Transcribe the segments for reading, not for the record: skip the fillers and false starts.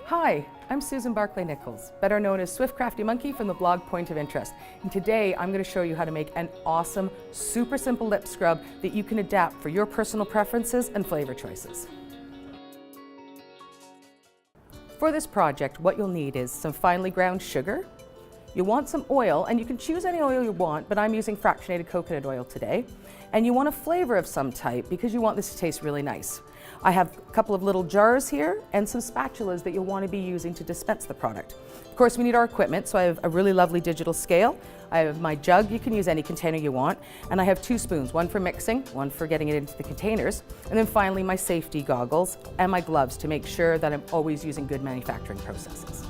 Hi, I'm Susan Barclay-Nichols, better known as Swift Crafty Monkey from the blog Point of Interest. And today I'm going to show you how to make an awesome, super simple lip scrub that you can adapt for your personal preferences and flavor choices. For this project, what you'll need is some finely ground sugar. You'll want some oil, and you can choose any oil you want, but I'm using fractionated coconut oil today. And you want a flavor of some type because you want this to taste really nice. I have a couple of little jars here and some spatulas that you'll want to be using to dispense the product. Of course, we need our equipment, so I have a really lovely digital scale. I have my jug, you can use any container you want, and I have 2 spoons, one for mixing, one for getting it into the containers, and then finally my safety goggles and my gloves to make sure that I'm always using good manufacturing processes.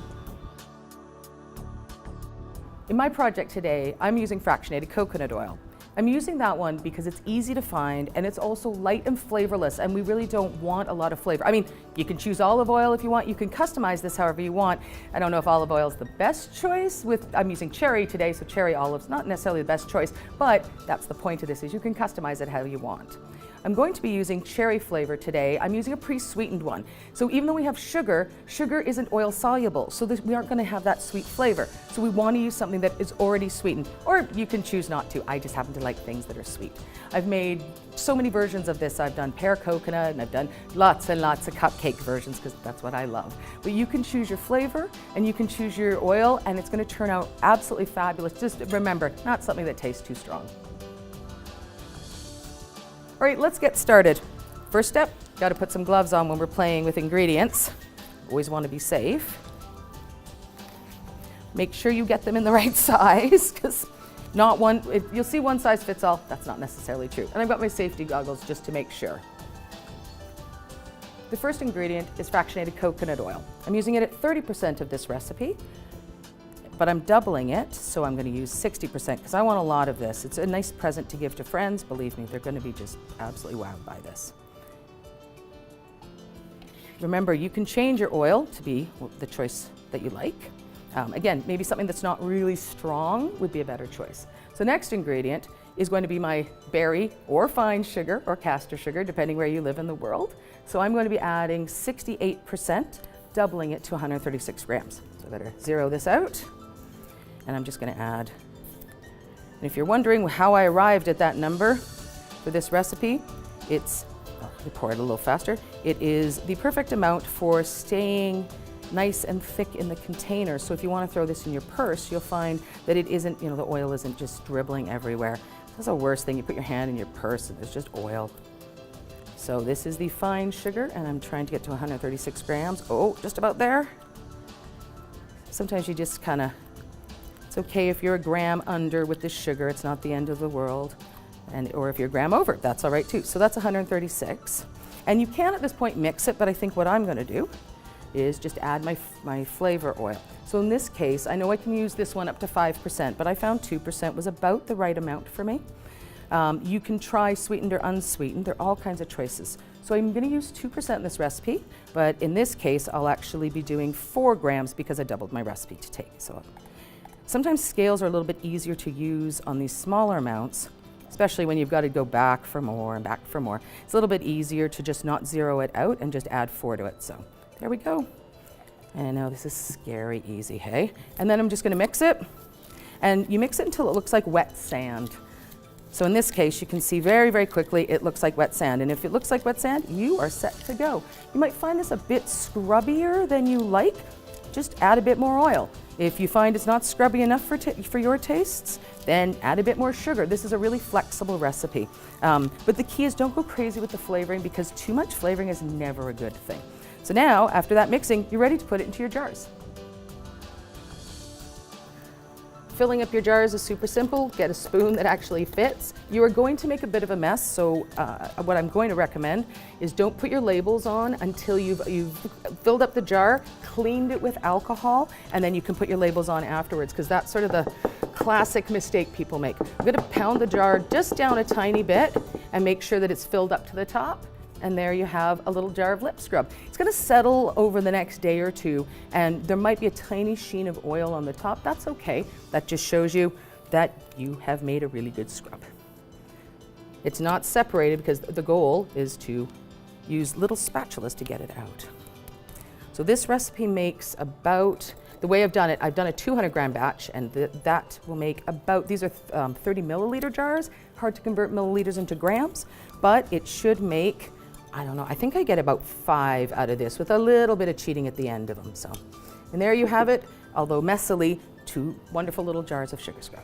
In my project today, I'm using fractionated coconut oil. I'm using that one because it's easy to find and it's also light and flavorless, and we really don't want a lot of flavor. I mean, you can choose olive oil if you want, you can customize this however you want. I don't know if olive oil is the best choice. I'm using cherry today, so cherry olive's not necessarily the best choice, but that's the point of this, is you can customize it how you want. I'm going to be using cherry flavor today. I'm using a pre-sweetened one. So even though we have sugar, sugar isn't oil soluble, so we aren't going to have that sweet flavor. So we want to use something that is already sweetened, or you can choose not to. I just happen to like things that are sweet. I've made so many versions of this. I've done pear coconut, and I've done lots and lots of cupcake versions because that's what I love. But you can choose your flavor and you can choose your oil, and it's going to turn out absolutely fabulous. Just remember, not something that tastes too strong. All right, let's get started. First step, got to put some gloves on when we're playing with ingredients. Always want to be safe. Make sure you get them in the right size, because you'll see one size fits all. That's not necessarily true. And I've got my safety goggles just to make sure. The first ingredient is fractionated coconut oil. I'm using it at 30% of this recipe, but I'm doubling it, so I'm going to use 60% because I want a lot of this. It's a nice present to give to friends. Believe me, they're going to be just absolutely wowed by this. Remember, you can change your oil to be the choice that you like. Again, maybe something that's not really strong would be a better choice. So next ingredient is going to be my berry or fine sugar or castor sugar, depending where you live in the world. So I'm going to be adding 68%, doubling it to 136 grams. So I better zero this out. And I'm just going to add, and if you're wondering how I arrived at that number for this recipe, let me pour it a little faster. It is the perfect amount for staying nice and thick in the container. So if you want to throw this in your purse, you'll find that it isn't, the oil isn't just dribbling everywhere. That's the worst thing. You put your hand in your purse and there's just oil. So this is the fine sugar, and I'm trying to get to 136 grams. Oh, just about there. Sometimes you just kind of, it's okay if you're a gram under with the sugar, it's not the end of the world. Or if you're a gram over, that's all right too. So that's 136. And you can at this point mix it, but I think what I'm going to do is just add my flavor oil. So in this case, I know I can use this one up to 5%, but I found 2% was about the right amount for me. You can try sweetened or unsweetened. There are all kinds of choices. So I'm going to use 2% in this recipe, but in this case, I'll actually be doing 4 grams because I doubled my recipe to take. So sometimes scales are a little bit easier to use on these smaller amounts, especially when you've got to go back for more and back for more. It's a little bit easier to just not zero it out and just add 4 to it. So there we go. And now this is scary easy, hey? And then I'm just going to mix it. And you mix it until it looks like wet sand. So in this case, you can see very, very quickly it looks like wet sand. And if it looks like wet sand, you are set to go. You might find this a bit scrubbier than you like. Just add a bit more oil. If you find it's not scrubby enough for your tastes, then add a bit more sugar. This is a really flexible recipe. But the key is don't go crazy with the flavoring, because too much flavoring is never a good thing. So now, after that mixing, you're ready to put it into your jars. Filling up your jars is super simple. Get a spoon that actually fits. You are going to make a bit of a mess, so what I'm going to recommend is don't put your labels on until you've filled up the jar, cleaned it with alcohol, and then you can put your labels on afterwards, because that's sort of the classic mistake people make. I'm going to pound the jar just down a tiny bit and make sure that it's filled up to the top. And there you have a little jar of lip scrub. It's going to settle over the next day or two, and there might be a tiny sheen of oil on the top. That's okay. That just shows you that you have made a really good scrub. It's not separated because the goal is to use little spatulas to get it out. So this recipe makes about, the way I've done it, I've done a 200 gram batch, and that will make about, these are 30 milliliter jars. Hard to convert milliliters into grams, but it should make, I don't know, I think I get about 5 out of this with a little bit of cheating at the end of them. So, and there you have it, although messily, 2 wonderful little jars of sugar scrub.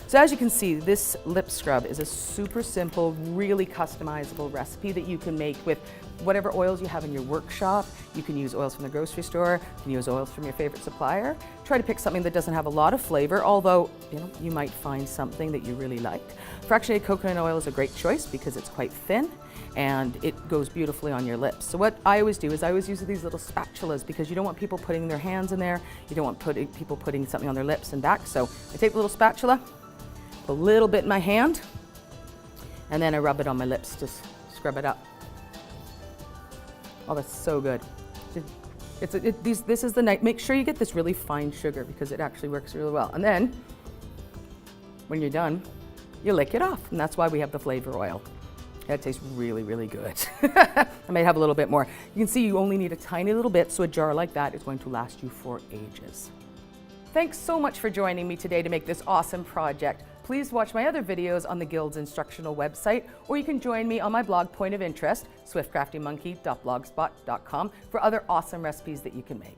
So as you can see, this lip scrub is a super simple, really customizable recipe that you can make with whatever oils you have in your workshop. You can use oils from the grocery store, you can use oils from your favorite supplier. Try to pick something that doesn't have a lot of flavor, although you might find something that you really like. Fractionated coconut oil is a great choice because it's quite thin and it goes beautifully on your lips. So what I always do is I always use these little spatulas because you don't want people putting their hands in there, you don't want people putting something on their lips and back. So I take the little spatula, a little bit in my hand, and then I rub it on my lips, just scrub it up. Oh, that's so good. This is the night. Make sure you get this really fine sugar because it actually works really well. And then, when you're done, you lick it off, and that's why we have the flavor oil. That tastes really, really good. I might have a little bit more. You can see you only need a tiny little bit, so a jar like that is going to last you for ages. Thanks so much for joining me today to make this awesome project. Please watch my other videos on the Guild's instructional website, or you can join me on my blog Point of Interest, swiftcraftymonkey.blogspot.com, for other awesome recipes that you can make.